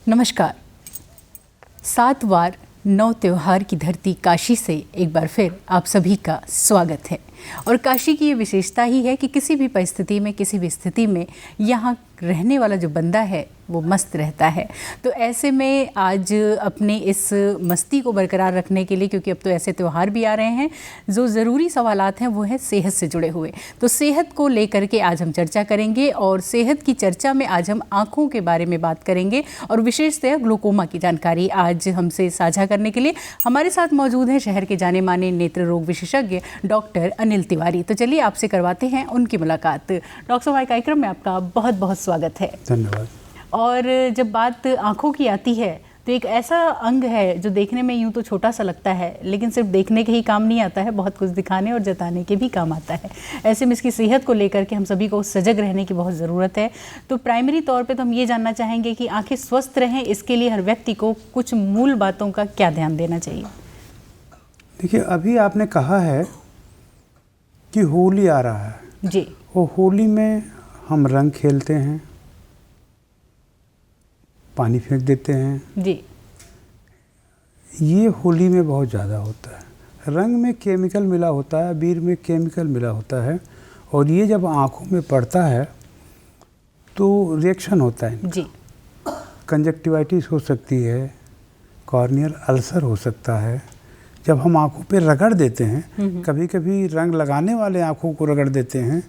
नमस्कार। 7 वार 9 त्योहार की धरती काशी से एक बार फिर आप सभी का स्वागत है। और काशी की ये विशेषता ही है कि किसी भी परिस्थिति में, किसी भी स्थिति में यहाँ रहने वाला जो बंदा है वो मस्त रहता है। तो ऐसे में आज अपने इस मस्ती को बरकरार रखने के लिए, क्योंकि अब तो ऐसे त्यौहार भी आ रहे हैं, जो ज़रूरी सवालात हैं वो हैं सेहत से जुड़े हुए। तो सेहत को लेकर के आज हम चर्चा करेंगे और सेहत की चर्चा में आज हम आँखों के बारे में बात करेंगे और विशेषतः ग्लूकोमा की जानकारी आज हमसे साझा करने के लिए हमारे साथ मौजूद हैं शहर के जाने माने नेत्र रोग विशेषज्ञ डॉक्टर अनिल तिवारी। तो चलिए आपसे करवाते हैं उनकी मुलाकात। डॉक्टर साहब, कार्यक्रम में आपका बहुत बहुत स्वागत है। धन्यवाद। और जब बात आँखों की आती है तो एक ऐसा अंग है जो देखने में यूँ तो छोटा सा लगता है, लेकिन सिर्फ देखने के ही काम नहीं आता है, बहुत कुछ दिखाने और जताने के भी काम आता है। ऐसे में इसकी सेहत को लेकर के हम सभी को सजग रहने की बहुत ज़रूरत है। तो प्राइमरी तौर पे तो हम ये जानना चाहेंगे कि आँखें स्वस्थ रहें, इसके लिए हर व्यक्ति को कुछ मूल बातों का क्या ध्यान देना चाहिए? देखिए, अभी आपने कहा है कि होली आ रहा है जी। और होली में हम रंग खेलते हैं, पानी फेंक देते हैं जी। ये होली में बहुत ज़्यादा होता है। रंग में केमिकल मिला होता है, अबीर में केमिकल मिला होता है और ये जब आँखों में पड़ता है तो रिएक्शन होता है। जी। कंजक्टिवाइटिस हो सकती है, कॉर्नियल अल्सर हो सकता है। जब हम आँखों पे रगड़ देते हैं, कभी कभी रंग लगाने वाले आँखों को रगड़ देते हैं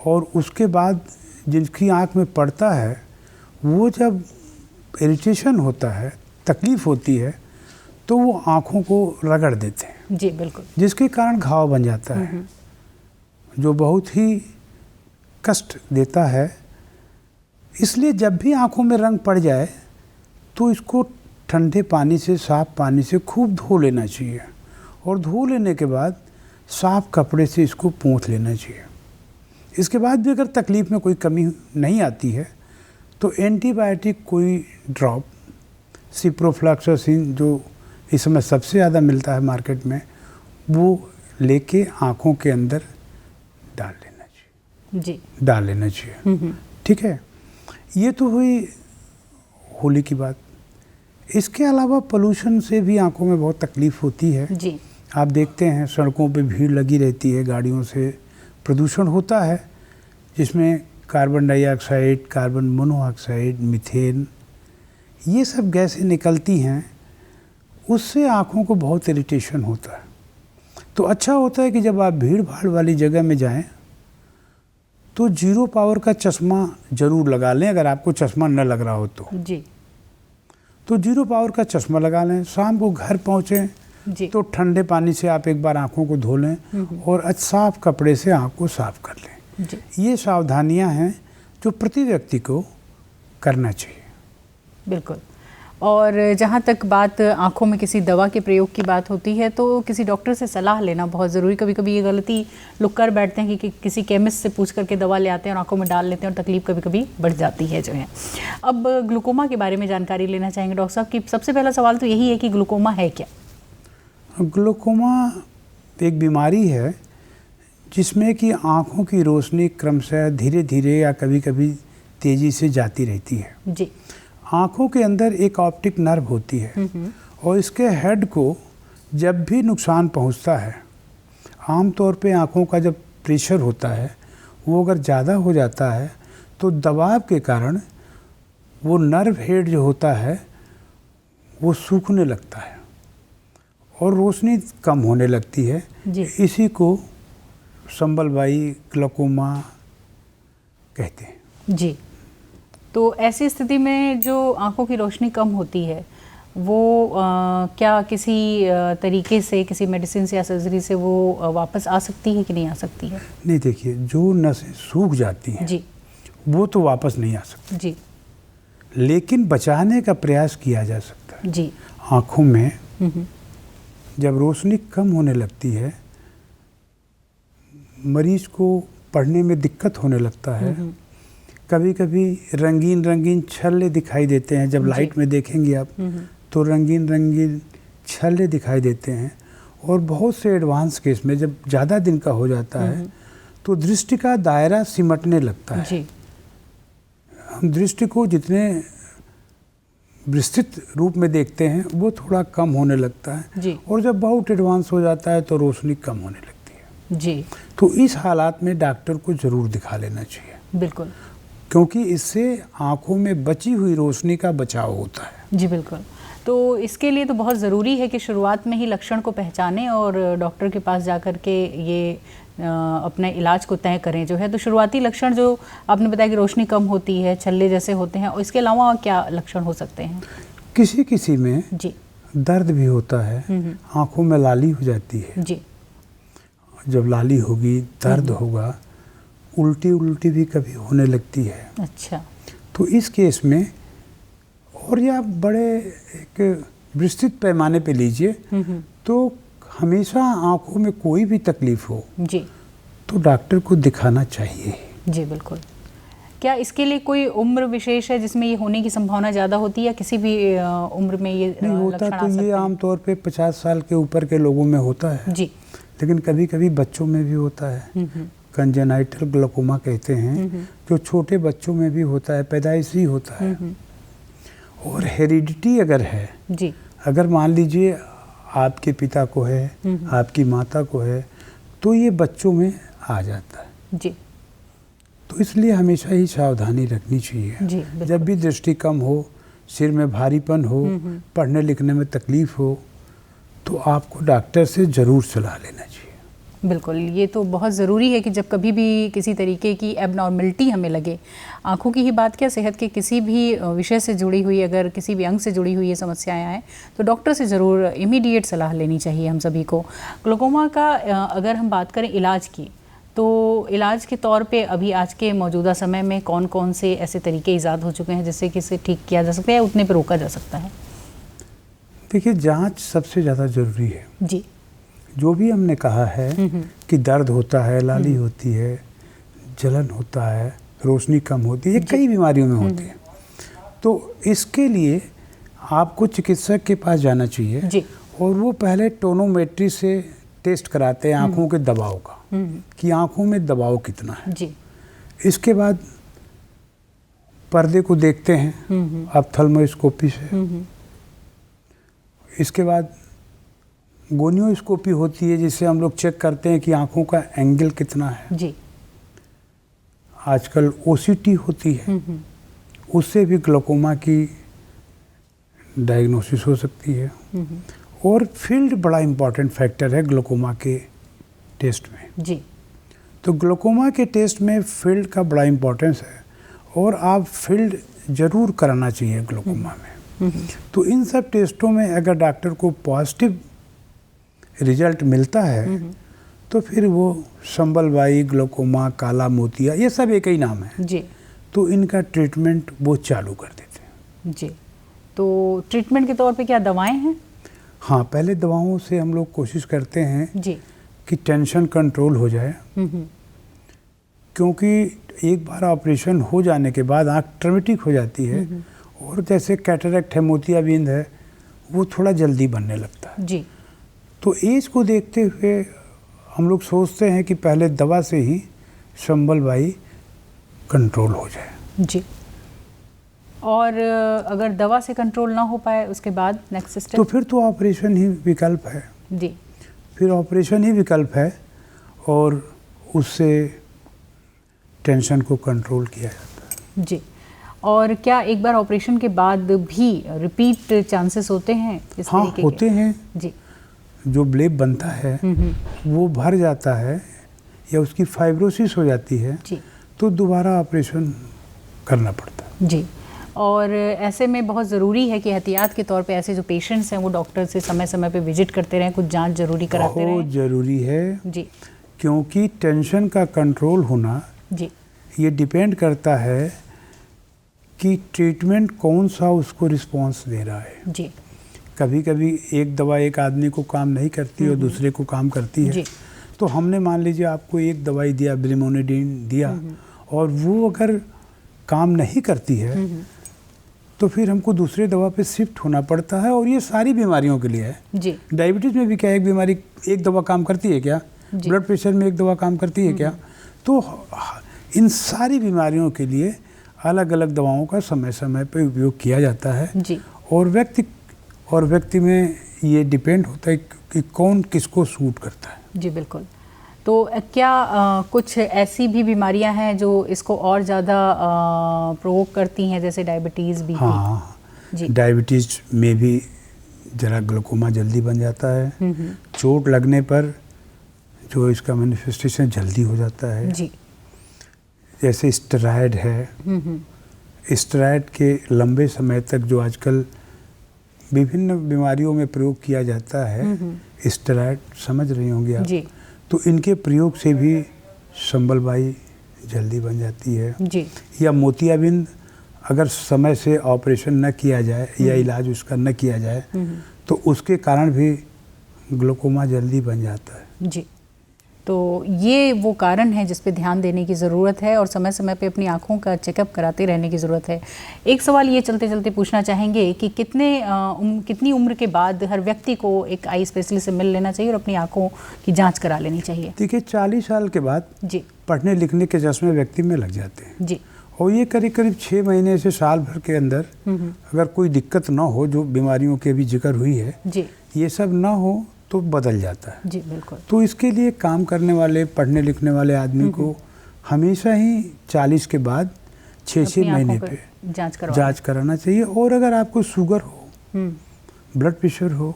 और उसके बाद जिनकी आँख में पड़ता है वो जब इरिटेशन होता है, तकलीफ़ होती है, तो वो आँखों को रगड़ देते हैं। जी बिल्कुल। जिसके कारण घाव बन जाता है जो बहुत ही कष्ट देता है। इसलिए जब भी आँखों में रंग पड़ जाए तो इसको ठंडे पानी से, साफ़ पानी से खूब धो लेना चाहिए और धो लेने के बाद साफ़ कपड़े से इसको पोंछ लेना चाहिए। इसके बाद भी अगर तकलीफ़ में कोई कमी नहीं आती है तो एंटीबायोटिक कोई ड्रॉप, सिप्रोफ्लॉक्सासिन जो इस समय सबसे ज़्यादा मिलता है मार्केट में, वो लेके आँखों के अंदर डाल लेना चाहिए। जी। डाल लेना चाहिए। ठीक है, ये तो हुई होली की बात। इसके अलावा पोल्यूशन से भी आँखों में बहुत तकलीफ़ होती है। जी। आप देखते हैं सड़कों पे भीड़ लगी रहती है, गाड़ियों से प्रदूषण होता है जिसमें carbon dioxide, carbon monoxide, methane, ये सब गैसें निकलती हैं। उससे आँखों को बहुत इरिटेशन होता है। तो अच्छा होता है कि जब आप भीड़ भाड़ वाली जगह में जाएं तो 0 पावर का चश्मा ज़रूर लगा लें। अगर आपको चश्मा न लग रहा हो जी। तो 0 पावर का चश्मा लगा लें। शाम को घर पहुँचें तो ठंडे पानी से आप एक बार आँखों को धो लें और साफ कपड़े से आँख को साफ कर लें। ये सावधानियां हैं जो प्रति व्यक्ति को करना चाहिए। बिल्कुल। और जहाँ तक बात आँखों में किसी दवा के प्रयोग की बात होती है तो किसी डॉक्टर से सलाह लेना बहुत ज़रूरी। कभी कभी ये गलती लोग कर बैठते हैं कि किसी केमिस्ट से पूछ करके दवा ले आते हैं और आँखों में डाल लेते हैं और तकलीफ कभी कभी बढ़ जाती है जो है। अब ग्लूकोमा के बारे में जानकारी लेना चाहेंगे डॉक्टर साहब कि सबसे पहला सवाल तो यही है कि ग्लूकोमा है क्या? ग्लूकोमा एक बीमारी है जिसमें कि आँखों की रोशनी क्रमशः धीरे धीरे या कभी कभी तेज़ी से जाती रहती है। जी। आँखों के अंदर एक ऑप्टिक नर्व होती है और इसके हेड को जब भी नुकसान पहुंचता है, आमतौर पे आँखों का जब प्रेशर होता है वो अगर ज़्यादा हो जाता है तो दबाव के कारण वो नर्व हेड जो होता है वो सूखने लगता है और रोशनी कम होने लगती है। इसी को संबलवाई ग्लूकोमा कहते हैं। जी। तो ऐसी स्थिति में जो आँखों की रोशनी कम होती है वो क्या किसी तरीके से, किसी मेडिसिन से या सर्जरी से वो वापस आ सकती है कि नहीं आ सकती है? नहीं, देखिए, जो नसें सूख जाती हैं जी वो तो वापस नहीं आ सकती जी, लेकिन बचाने का प्रयास किया जा सकता है। जी। आँखों में जब रोशनी कम होने लगती है, मरीज को पढ़ने में दिक्कत होने लगता है। कभी कभी रंगीन रंगीन छल्ले दिखाई देते हैं। जब लाइट में देखेंगे आप तो रंगीन रंगीन छल्ले दिखाई देते हैं। और बहुत से एडवांस केस में जब ज़्यादा दिन का हो जाता है तो दृष्टि का दायरा सिमटने लगता है। जी। हम दृष्टि को जितने विस्तृत रूप में देखते हैं वो थोड़ा कम होने लगता है जी। और जब बहुत एडवांस हो जाता है तो रोशनी कम होने लगती है जी। तो इस हालात में डॉक्टर को ज़रूर दिखा लेना चाहिए, बिल्कुल, क्योंकि इससे आँखों में बची हुई रोशनी का बचाव होता है। जी बिल्कुल। तो इसके लिए तो बहुत ज़रूरी है कि शुरुआत में ही लक्षण को पहचानें और डॉक्टर के पास जाकर के ये अपने इलाज को तय करें जो है। तो शुरुआती लक्षण जो आपने बताया कि रोशनी कम होती है, छल्ले जैसे होते हैं, और इसके अलावा क्या लक्षण हो सकते हैं? किसी किसी में जी। दर्द भी होता है, आँखों में लाली हो जाती है। जी। जब लाली होगी, दर्द होगा, उल्टी उल्टी भी कभी होने लगती है। अच्छा। तो इस केस में, और या बड़े एक विस्तृत पैमाने पे लीजिए, तो हमेशा आँखों में कोई भी तकलीफ हो जी तो डॉक्टर को दिखाना चाहिए। जी बिल्कुल। क्या इसके लिए कोई उम्र विशेष है जिसमें ये होने की संभावना ज़्यादा होती है, या किसी भी उम्र में ये नहीं होता? लक्षण आ तो सकते ये हैं? आमतौर पे 50 साल के ऊपर के लोगों में होता है, जी। लेकिन कभी कभी बच्चों में भी होता है। कंजेनाइटल ग्लोकोमा कहते हैं, जो छोटे बच्चों में भी होता है, पैदाइशी होता है। और हेरिडिटी अगर है, जी। अगर मान लीजिए आपके पिता को है, आपकी माता को है, तो ये बच्चों में आ जाता है। जी। तो इसलिए हमेशा ही सावधानी रखनी चाहिए। जी बिल्कुल। जब भी दृष्टि कम हो, सिर में भारीपन हो, पढ़ने लिखने में तकलीफ हो, तो आपको डॉक्टर से ज़रूर सलाह लेना चाहिए। बिल्कुल, ये तो बहुत ज़रूरी है कि जब कभी भी किसी तरीके की एबनॉर्मलिटी हमें लगे, आँखों की ही बात क्या, सेहत के किसी भी विषय से जुड़ी हुई, अगर किसी भी अंग से जुड़ी हुई ये समस्याएं आएँ तो डॉक्टर से ज़रूर इमीडिएट सलाह लेनी चाहिए हम सभी को। ग्लोकोमा का अगर हम बात करें इलाज की, तो इलाज के तौर पे अभी आज के मौजूदा समय में कौन कौन से ऐसे तरीके ईजाद हो चुके हैं जिससे कि इसे ठीक किया जा सकता है या उतने पर रोका जा सकता है? देखिए, जाँच सबसे ज़्यादा ज़रूरी है। जी। जो भी हमने कहा है कि दर्द होता है, लाली होती है, जलन होता है, रोशनी कम होती है, ये कई बीमारियों में होती है, तो इसके लिए आपको चिकित्सक के पास जाना चाहिए। जी। और वो पहले टोनोमेट्री से टेस्ट कराते हैं आँखों के दबाव का, कि आँखों में दबाव कितना है। जी। इसके बाद पर्दे को देखते हैं ऑप्थेल्मोस्कोपी से। इसके बाद गोनियोस्कोपी होती है, जिससे हम लोग चेक करते हैं कि आँखों का एंगल कितना है। जी। आजकल ओसीटी होती है, उससे भी ग्लोकोमा की डायग्नोसिस हो सकती है। और फील्ड बड़ा इम्पॉर्टेंट फैक्टर है ग्लोकोमा के टेस्ट में। जी। तो ग्लोकोमा के टेस्ट में फील्ड का बड़ा इम्पोर्टेंस है, और आप फील्ड ज़रूर कराना चाहिए ग्लोकोमा में। तो इन सब टेस्टों में अगर डॉक्टर को पॉजिटिव रिजल्ट मिलता है तो फिर वो संबलवाई, ग्लोकोमा, काला मोतिया, ये सब एक ही नाम है। जी। तो इनका ट्रीटमेंट वो चालू कर देते हैं। जी। तो ट्रीटमेंट के तौर पे क्या दवाएं हैं? हाँ, पहले दवाओं से हम लोग कोशिश करते हैं जी। कि टेंशन कंट्रोल हो जाए, क्योंकि एक बार ऑपरेशन हो जाने के बाद आँख ट्रमेटिक हो जाती है, और जैसे कैटरेक्ट है, मोतियाबिंद है, वो थोड़ा जल्दी बनने लगता है। जी। तो एज को देखते हुए हम लोग सोचते हैं कि पहले दवा से ही संबलवाई कंट्रोल हो जाए। जी। और अगर दवा से कंट्रोल ना हो पाए उसके बाद नेक्स्ट स्टेप? तो फिर तो ऑपरेशन ही विकल्प है। जी। फिर ऑपरेशन ही विकल्प है, और उससे टेंशन को कंट्रोल किया जाता है। जी। और क्या एक बार ऑपरेशन के बाद भी रिपीट चांसेस होते हैं इस हाँ, तरीके होते के? हैं। जी। जो ब्लेब बनता है वो भर जाता है, या उसकी फाइब्रोसिस हो जाती है, जी। तो दोबारा ऑपरेशन करना पड़ता है। जी। और ऐसे में बहुत ज़रूरी है कि एहतियात के तौर पे ऐसे जो पेशेंट्स हैं वो डॉक्टर से समय समय पे विजिट करते रहें, कुछ जांच जरूरी कराते रहें। बहुत ज़रूरी है। जी। क्योंकि टेंशन का कंट्रोल होना, जी। ये डिपेंड करता है कि ट्रीटमेंट कौन सा उसको रिस्पॉन्स दे रहा है। जी। कभी कभी एक दवा एक आदमी को काम नहीं करती और दूसरे को काम करती है। जी। तो हमने मान लीजिए आपको एक दवाई दिया, ब्रिमोनिडिन दिया, और वो अगर काम नहीं करती है तो फिर हमको दूसरे दवा पे शिफ्ट होना पड़ता है, और ये सारी बीमारियों के लिए है। जी। डायबिटीज़ में भी क्या एक बीमारी एक दवा काम करती है क्या? ब्लड प्रेशर में एक दवा काम करती है क्या? तो इन सारी बीमारियों के लिए अलग अलग दवाओं का समय समय पर उपयोग किया जाता है। जी। और व्यक्ति में ये डिपेंड होता है कि कौन किसको सूट करता है। जी बिल्कुल। तो क्या कुछ ऐसी भी बीमारियां हैं जो इसको और ज़्यादा प्रोवोक करती हैं, जैसे डायबिटीज़, बीपी? हाँ जी। डायबिटीज़ में भी जरा ग्लूकोमा जल्दी बन जाता है। चोट लगने पर जो इसका मैनिफेस्टेशन जल्दी हो जाता है। जी। जैसे स्टेरॉयड है, स्टेरॉयड के लंबे समय तक जो आजकल विभिन्न बीमारियों में प्रयोग किया जाता है, स्टेरॉयड समझ रही होंगी आप? जी। तो इनके प्रयोग से भी संबलबाई जल्दी बन जाती है। जी। या मोतियाबिंद अगर समय से ऑपरेशन न किया जाए या इलाज उसका न किया जाए तो उसके कारण भी ग्लूकोमा जल्दी बन जाता है। जी। तो ये वो कारण है जिस पे ध्यान देने की ज़रूरत है और समय समय पे अपनी आँखों का चेकअप कराते रहने की ज़रूरत है। एक सवाल ये चलते चलते पूछना चाहेंगे कि कितनी उम्र के बाद हर व्यक्ति को एक आई स्पेशलिस्ट से मिल लेना चाहिए और अपनी आँखों की जांच करा लेनी चाहिए? देखिए 40 साल के बाद जी पढ़ने लिखने के चश्मे व्यक्ति में लग जाते हैं। जी। और ये करीब 6 महीने से साल भर के अंदर अगर कोई दिक्कत ना हो, जो बीमारियों की अभी जिक्र हुई है, जी, ये सब ना हो तो बदल जाता है। जी बिल्कुल। तो इसके लिए काम करने वाले पढ़ने लिखने वाले आदमी को हमेशा ही 40 के बाद 6-6 महीने पे जांच कराना चाहिए। और अगर आपको शुगर हो, ब्लड प्रेशर हो,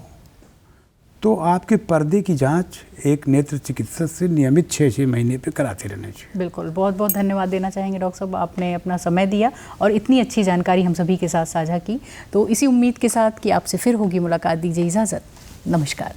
तो आपके पर्दे की जांच एक नेत्र चिकित्सक से नियमित 6-6 महीने पे कराते रहना चाहिए। बिल्कुल। बहुत बहुत धन्यवाद देना चाहेंगे डॉक्टर साहब, आपने अपना समय दिया और इतनी अच्छी जानकारी हम सभी के साथ साझा की। तो इसी उम्मीद के साथ कि आपसे फिर होगी मुलाकात, दीजिए इजाज़त। नमस्कार।